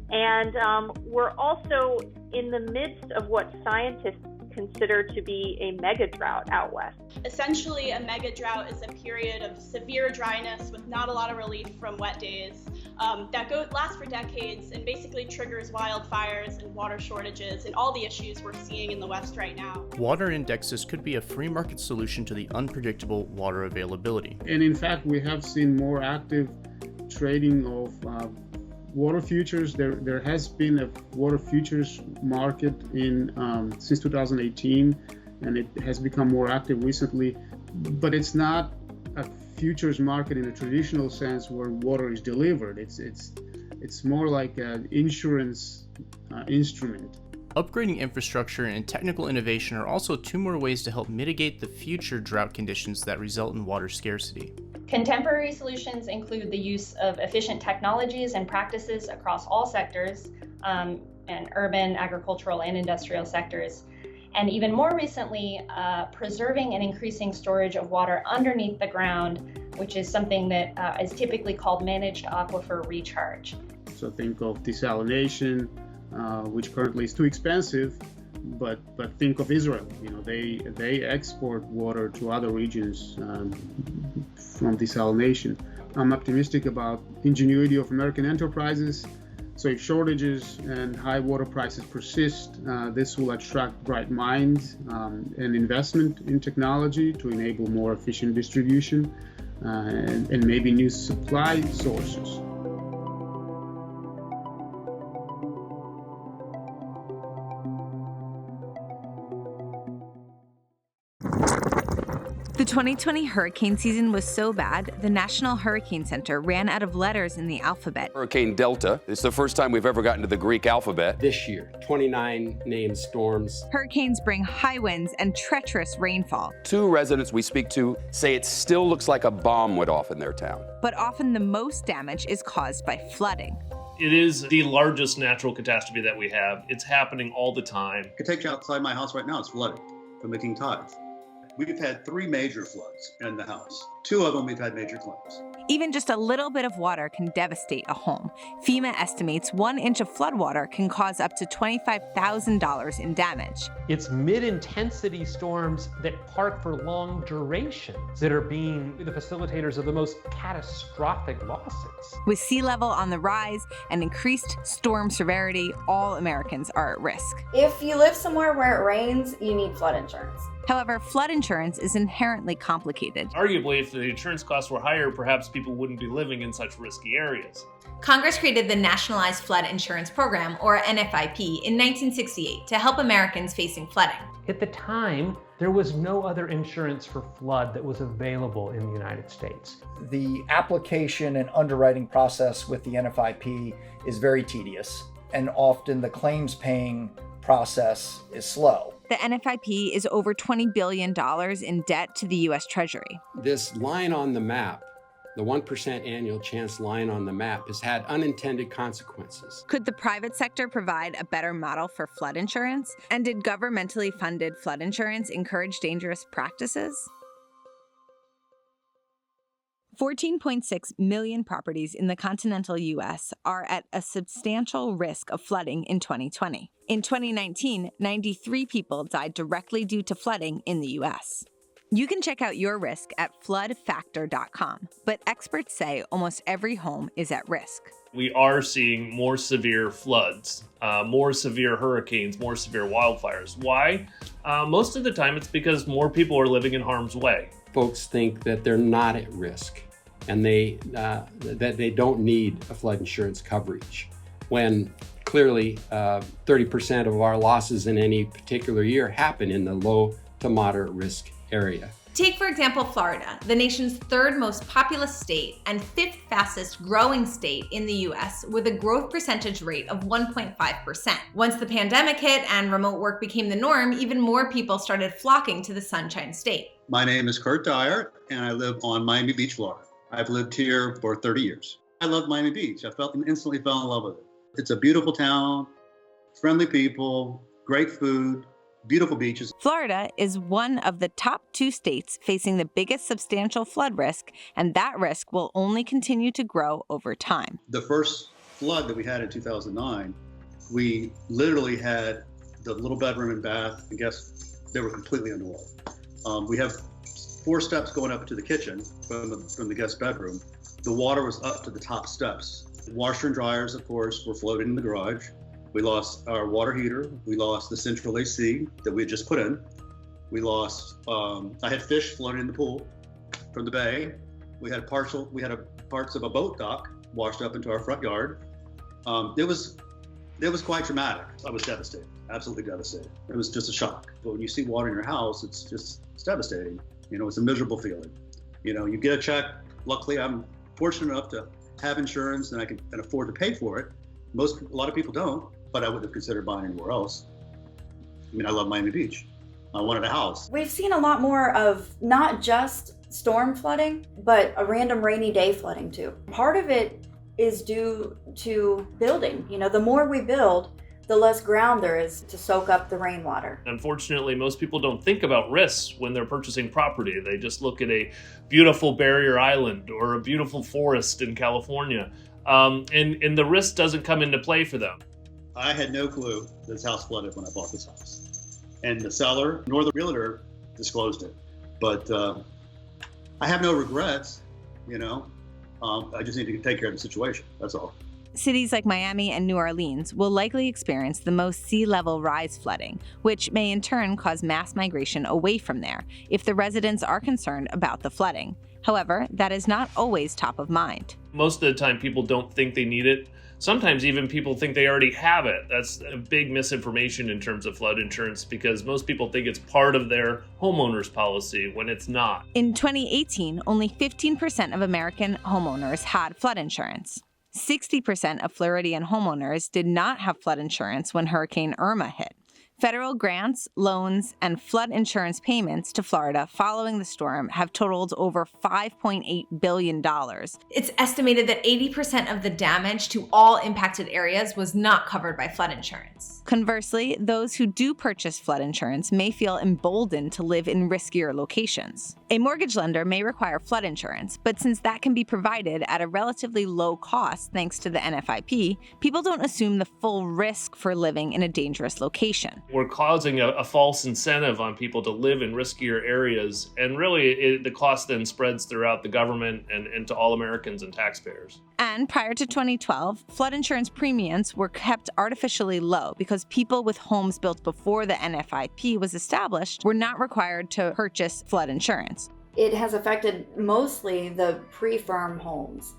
And we're also in the midst of what scientists consider to be a megadrought out west. Essentially, a megadrought is a period of severe dryness with not a lot of relief from wet days that lasts for decades and basically triggers wildfires and water shortages and all the issues we're seeing in the West right now. Water indexes could be a free market solution to the unpredictable water availability. And in fact, we have seen more active trading of water futures. There has been a water futures market since 2018, and it has become more active recently. But it's not a futures market in a traditional sense where water is delivered. It's more like an insurance instrument. Upgrading infrastructure and technical innovation are also two more ways to help mitigate the future drought conditions that result in water scarcity. Contemporary solutions include the use of efficient technologies and practices across all sectors, and urban, agricultural, and industrial sectors. And even more recently, preserving and increasing storage of water underneath the ground, which is something that is typically called managed aquifer recharge. So think of desalination, which currently is too expensive, but think of Israel. They export water to other regions from desalination. I'm optimistic about ingenuity of American enterprises So if shortages and high water prices persist, this will attract bright minds and investment in technology to enable more efficient distribution and maybe new supply sources. The 2020 hurricane season was so bad, the National Hurricane Center ran out of letters in the alphabet. Hurricane Delta. It's the first time we've ever gotten to the Greek alphabet. This year, 29 named storms. Hurricanes bring high winds and treacherous rainfall. 2 residents we speak to say it still looks like a bomb went off in their town. But often the most damage is caused by flooding. It is the largest natural catastrophe that we have. It's happening all the time. I can take you outside my house right now. It's flooded from the king tides. We've had 3 major floods in the house. 2 of them we've had major claims. Even just a little bit of water can devastate a home. FEMA estimates 1 inch of floodwater can cause up to $25,000 in damage. It's mid-intensity storms that park for long durations that are being the facilitators of the most catastrophic losses. With sea level on the rise and increased storm severity, all Americans are at risk. If you live somewhere where it rains, you need flood insurance. However, flood insurance is inherently complicated. Arguably, if the insurance costs were higher, perhaps people wouldn't be living in such risky areas. Congress created the Nationalized Flood Insurance Program, or NFIP, in 1968 to help Americans facing flooding. At the time, there was no other insurance for flood that was available in the United States. The application and underwriting process with the NFIP is very tedious, and often the claims paying process is slow. The NFIP is over $20 billion in debt to the U.S. Treasury. This line on the map, the 1% annual chance line on the map, has had unintended consequences. Could the private sector provide a better model for flood insurance? And did governmentally funded flood insurance encourage dangerous practices? 14.6 million properties in the continental U.S. are at a substantial risk of flooding in 2020. In 2019, 93 people died directly due to flooding in the U.S. You can check out your risk at floodfactor.com, but experts say almost every home is at risk. We are seeing more severe floods, more severe hurricanes, more severe wildfires. Why? Most of the time it's because more people are living in harm's way. Folks think that they're not at risk and that they don't need a flood insurance coverage, when clearly 30% of our losses in any particular year happen in the low to moderate risk area. Take, for example, Florida, the nation's 3rd most populous state and 5th fastest growing state in the U.S., with a growth percentage rate of 1.5%. Once the pandemic hit and remote work became the norm, even more people started flocking to the Sunshine State. My name is Kurt Dyer, and I live on Miami Beach, Florida. I've lived here for 30 years. I love Miami Beach. I instantly fell in love with it. It's a beautiful town, friendly people, great food, beautiful beaches. Florida is one of the top 2 states facing the biggest substantial flood risk, and that risk will only continue to grow over time. The first flood that we had in 2009, we literally had the little bedroom and bath, and guess they were completely underwater. We have 4 steps going up to the kitchen from the guest bedroom. The water was up to the top steps. Washer and dryers, of course, were floating in the garage. We lost our water heater. We lost the central AC that we had just put in. We lost, I had fish floating in the pool from the bay. We had parts of a boat dock washed up into our front yard. It was quite traumatic. I was devastated, absolutely devastated. It was just a shock. But when you see water in your house, it's devastating. You know, it's a miserable feeling. You know, you get a check. Luckily, I'm fortunate enough to have insurance and I can afford to pay for it. A lot of people don't, but I wouldn't have considered buying anywhere else. I mean, I love Miami Beach. I wanted a house. We've seen a lot more of not just storm flooding, but a random rainy day flooding too. Part of it is due to building. You know, the more we build, the less ground there is to soak up the rainwater. Unfortunately, most people don't think about risks when they're purchasing property. They just look at a beautiful barrier island or a beautiful forest in California, and the risk doesn't come into play for them. I had no clue this house flooded when I bought this house. And the seller nor the realtor disclosed it. But I have no regrets, you know. I just need to take care of the situation, that's all. Cities like Miami and New Orleans will likely experience the most sea level rise flooding, which may in turn cause mass migration away from there if the residents are concerned about the flooding. However, that is not always top of mind. Most of the time, people don't think they need it. Sometimes even people think they already have it. That's a big misinformation in terms of flood insurance because most people think it's part of their homeowner's policy when it's not. In 2018, only 15% of American homeowners had flood insurance. 60% of Floridian homeowners did not have flood insurance when Hurricane Irma hit. Federal grants, loans, and flood insurance payments to Florida following the storm have totaled over $5.8 billion. It's estimated that 80% of the damage to all impacted areas was not covered by flood insurance. Conversely, those who do purchase flood insurance may feel emboldened to live in riskier locations. A mortgage lender may require flood insurance, but since that can be provided at a relatively low cost thanks to the NFIP, people don't assume the full risk for living in a dangerous location. We're causing a false incentive on people to live in riskier areas, and really the cost then spreads throughout the government and to all Americans and taxpayers. And prior to 2012, flood insurance premiums were kept artificially low because people with homes built before the NFIP was established were not required to purchase flood insurance. It has affected mostly the pre-firm homes.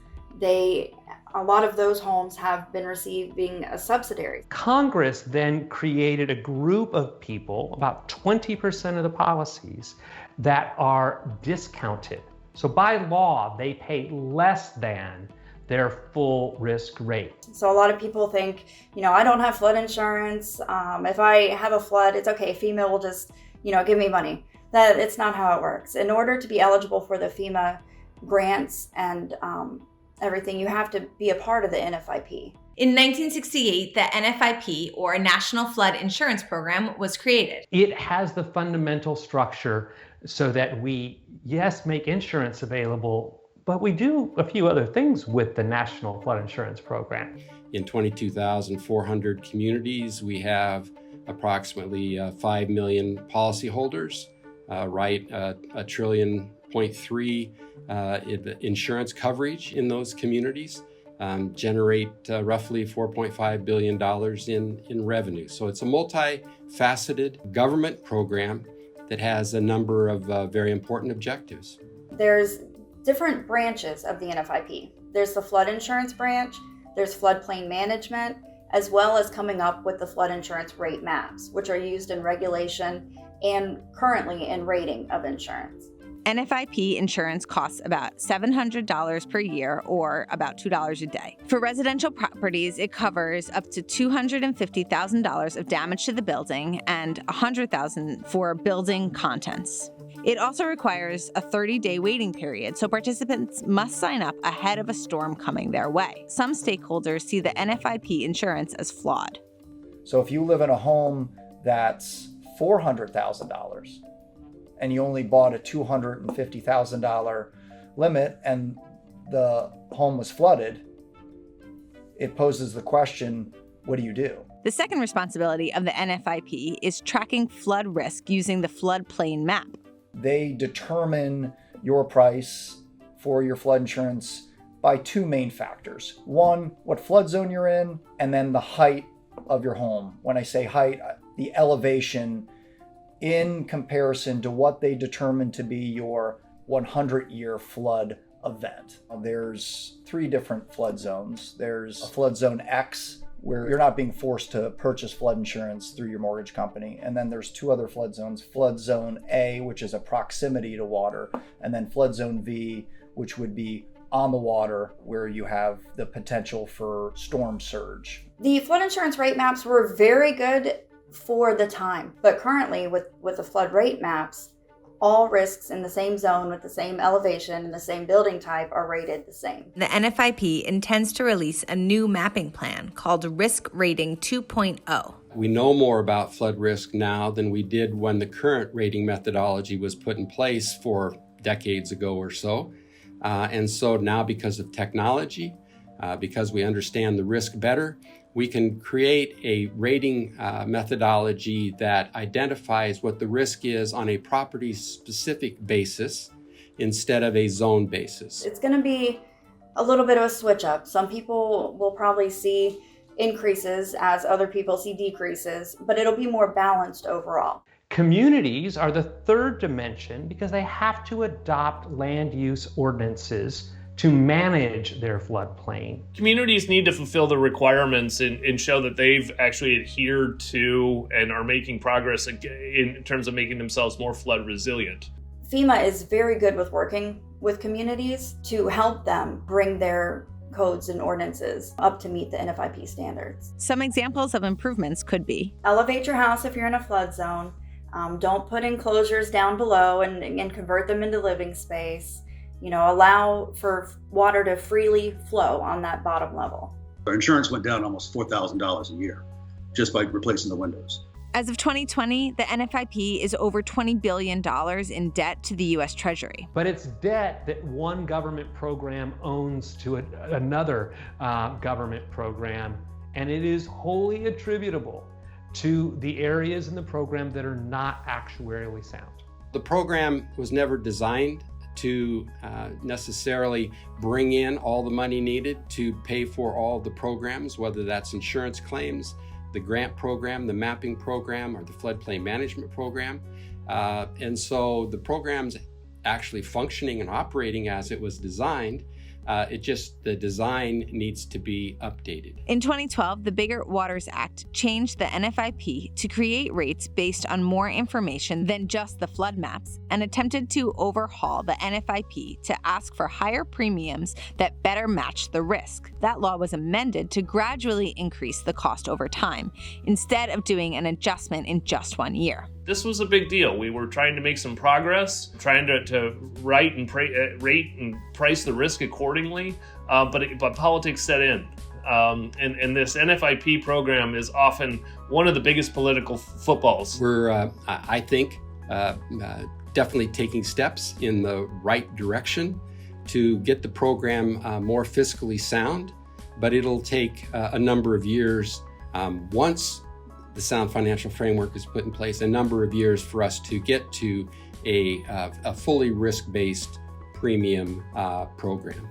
A lot of those homes have been receiving a subsidy. Congress then created a group of people, about 20% of the policies, that are discounted. So by law, they pay less than their full risk rate. So a lot of people think, I don't have flood insurance. If I have a flood, it's okay. FEMA will just, give me money. It's not how it works. In order to be eligible for the FEMA grants and everything, you have to be a part of the NFIP. In 1968, the NFIP, or National Flood Insurance Program, was created. It has the fundamental structure so that we, yes, make insurance available, but we do a few other things with the National Flood Insurance Program. In 22,400 communities, we have approximately 5 million policyholders, write $1.3 trillion insurance coverage in those communities, generate roughly $4.5 billion in revenue. So it's a multifaceted government program that has a number of very important objectives. There's different branches of the NFIP. There's the flood insurance branch, there's floodplain management, as well as coming up with the flood insurance rate maps, which are used in regulation and currently in rating of insurance. NFIP insurance costs about $700 per year, or about $2 a day. For residential properties, it covers up to $250,000 of damage to the building and $100,000 for building contents. It also requires a 30-day waiting period, so participants must sign up ahead of a storm coming their way. Some stakeholders see the NFIP insurance as flawed. So if you live in a home that's $400,000, and you only bought a $250,000 limit and the home was flooded, it poses the question, what do you do? The second responsibility of the NFIP is tracking flood risk using the floodplain map. They determine your price for your flood insurance by two main factors. One, what flood zone you're in, and then the height of your home. When I say height, the elevation in comparison to what they determine to be your 100-year flood event. There's 3 different flood zones. There's a flood zone X, where you're not being forced to purchase flood insurance through your mortgage company. And then there's 2 other flood zones, flood zone A, which is a proximity to water, and then flood zone V, which would be on the water, where you have the potential for storm surge. The flood insurance rate maps were very good for the time, but currently with the flood rate maps, all risks in the same zone with the same elevation and the same building type are rated the same. The NFIP intends to release a new mapping plan called Risk Rating 2.0. We know more about flood risk now than we did when the current rating methodology was put in place 4 decades ago or so. And so now, because of technology, because we understand the risk better, we can create a rating methodology that identifies what the risk is on a property-specific basis instead of a zone basis. It's going to be a little bit of a switch up. Some people will probably see increases as other people see decreases, but it'll be more balanced overall. Communities are the third dimension because they have to adopt land use ordinances to manage their floodplain. Communities need to fulfill the requirements and show that they've actually adhered to and are making progress in terms of making themselves more flood resilient. FEMA is very good with working with communities to help them bring their codes and ordinances up to meet the NFIP standards. Some examples of improvements could be: elevate your house if you're in a flood zone. Don't put enclosures down below and convert them into living space. Allow for water to freely flow on that bottom level. Our insurance went down almost $4,000 a year just by replacing the windows. As of 2020, the NFIP is over $20 billion in debt to the U.S. Treasury. But it's debt that one government program owns to another government program, and it is wholly attributable to the areas in the program that are not actuarially sound. The program was never designed to necessarily bring in all the money needed to pay for all the programs, whether that's insurance claims, the grant program, the mapping program, or the floodplain management program. And so the program's actually functioning and operating as it was designed. The design needs to be updated. In 2012, the Bigger Waters Act changed the NFIP to create rates based on more information than just the flood maps and attempted to overhaul the NFIP to ask for higher premiums that better matched the risk. That law was amended to gradually increase the cost over time, instead of doing an adjustment in just 1 year. This was a big deal. We were trying to make some progress, trying to rate and price the risk accordingly, but politics set in. And this NFIP program is often one of the biggest political footballs. We're, I think, definitely taking steps in the right direction to get the program more fiscally sound, but it'll take a number of years once the sound financial framework is put in place, a number of years for us to get to a fully risk-based premium program.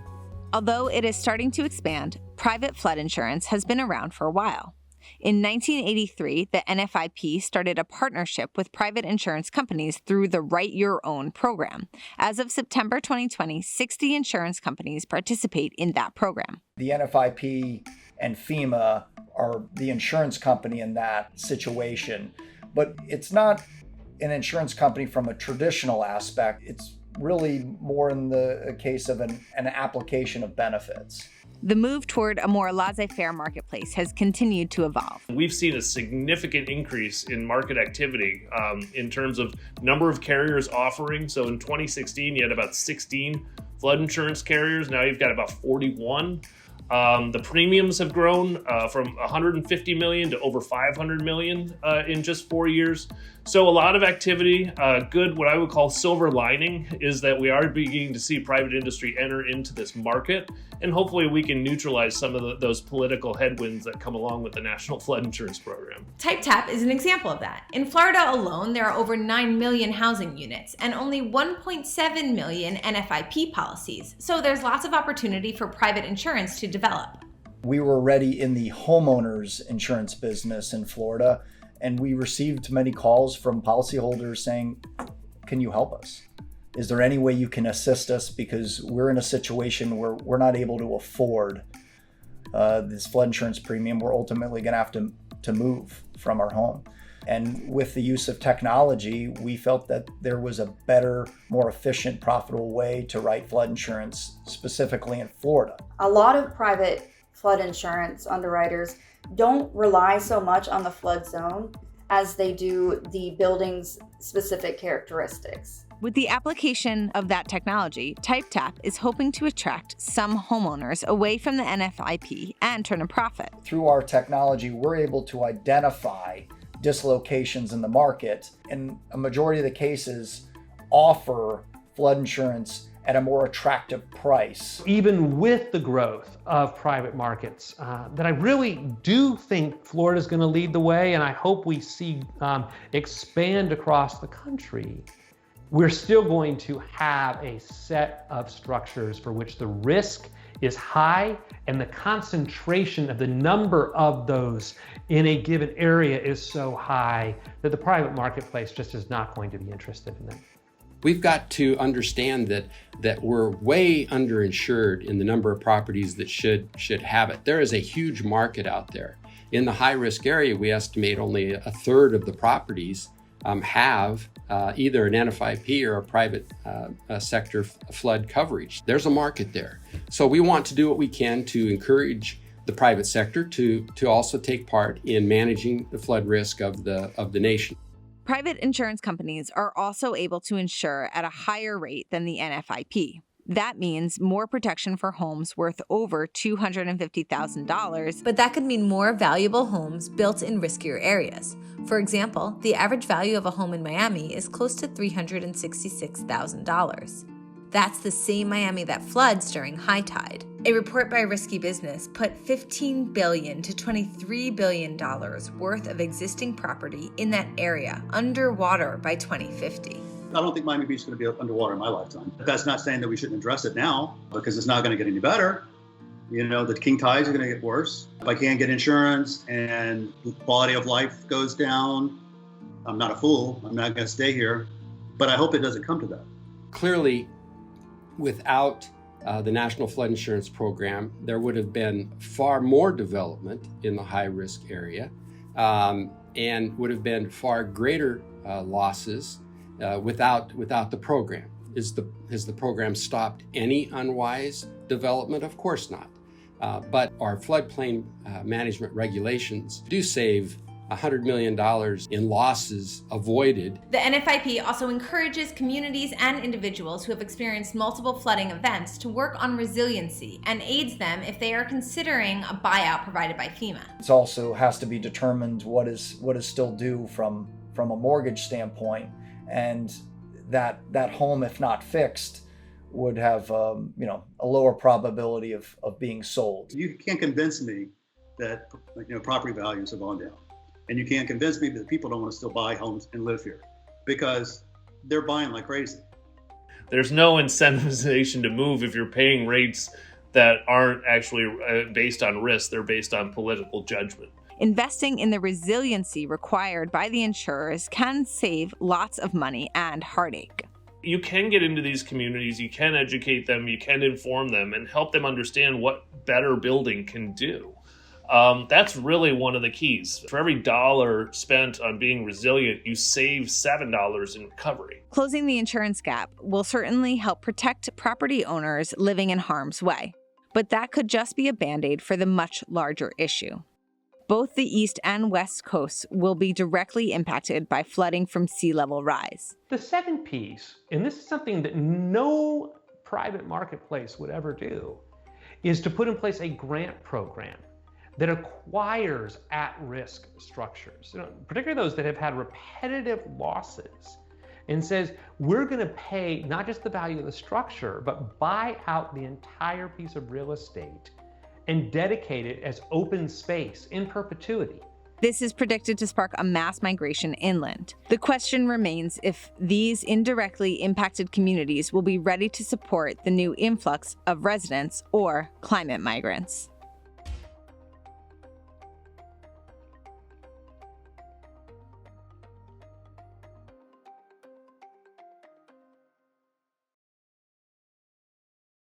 Although it is starting to expand, private flood insurance has been around for a while. In 1983, the NFIP started a partnership with private insurance companies through the Write Your Own program. As of September 2020, 60 insurance companies participate in that program. The NFIP and FEMA are the insurance company in that situation, but it's not an insurance company from a traditional aspect. It's really more in the case of an application of benefits. The move toward a more laissez-faire marketplace has continued to evolve. We've seen a significant increase in market activity in terms of number of carriers offering. So in 2016, you had about 16 flood insurance carriers. Now you've got about 41. The premiums have grown from 150 million to over 500 million in just 4 years. So a lot of activity. Good, what I would call silver lining is that we are beginning to see private industry enter into this market, and hopefully we can neutralize some of those political headwinds that come along with the National Flood Insurance Program. TypeTap is an example of that. In Florida alone, there are over 9 million housing units and only 1.7 million NFIP policies. So there's lots of opportunity for private insurance to develop. We were already in the homeowners insurance business in Florida, and we received many calls from policyholders saying, can you help us? Is there any way you can assist us? Because we're in a situation where we're not able to afford this flood insurance premium. We're ultimately going to have to move from our home. And with the use of technology, we felt that there was a better, more efficient, profitable way to write flood insurance, specifically in Florida. A lot of private flood insurance underwriters don't rely so much on the flood zone as they do the building's specific characteristics. With the application of that technology, TypeTap is hoping to attract some homeowners away from the NFIP and turn a profit. Through our technology, we're able to identify dislocations in the market, and a majority of the cases offer flood insurance at a more attractive price. Even with the growth of private markets, that I really do think Florida is going to lead the way, and I hope we see expand across the country. We're still going to have a set of structures for which the risk is high, and the concentration of the number of those in a given area is so high that the private marketplace just is not going to be interested in them. We've got to understand that we're way underinsured in the number of properties that should have it. There is a huge market out there. In the high-risk area, we estimate only a third of the properties have either an NFIP or a private sector flood coverage. There's a market there. So we want to do what we can to encourage the private sector to also take part in managing the flood risk of the nation. Private insurance companies are also able to insure at a higher rate than the NFIP. That means more protection for homes worth over $250,000. But that could mean more valuable homes built in riskier areas. For example, the average value of a home in Miami is close to $366,000. That's the same Miami that floods during high tide. A report by Risky Business put $15 billion to $23 billion worth of existing property in that area underwater by 2050. I don't think Miami Beach is going to be underwater in my lifetime. That's not saying that we shouldn't address it now, because it's not going to get any better. You know, the king tides are going to get worse. If I can't get insurance and the quality of life goes down, I'm not a fool. I'm not going to stay here. But I hope it doesn't come to that. Clearly, without the National Flood Insurance Program, there would have been far more development in the high-risk area and would have been far greater losses without the program. Has the program stopped any unwise development? Of course not. But our floodplain management regulations do save $100 million in losses avoided. The NFIP also encourages communities and individuals who have experienced multiple flooding events to work on resiliency and aids them if they are considering a buyout provided by FEMA. It also has to be determined what is still due from a mortgage standpoint, and that home, if not fixed, would have a lower probability of being sold. You can't convince me that property values have gone down. And you can't convince me that people don't want to still buy homes and live here, because they're buying like crazy. There's no incentivization to move if you're paying rates that aren't actually based on risk. They're based on political judgment. Investing in the resiliency required by the insurers can save lots of money and heartache. You can get into these communities, you can educate them, you can inform them, and help them understand what better building can do. That's really one of the keys. For every dollar spent on being resilient, you save $7 in recovery. Closing the insurance gap will certainly help protect property owners living in harm's way, but that could just be a Band-Aid for the much larger issue. Both the East and West coasts will be directly impacted by flooding from sea level rise. The 7 Ps, and this is something that no private marketplace would ever do, is to put in place a grant program that acquires at-risk structures, particularly those that have had repetitive losses, and says, we're going to pay not just the value of the structure, but buy out the entire piece of real estate and dedicate it as open space in perpetuity. This is predicted to spark a mass migration inland. The question remains if these indirectly impacted communities will be ready to support the new influx of residents or climate migrants.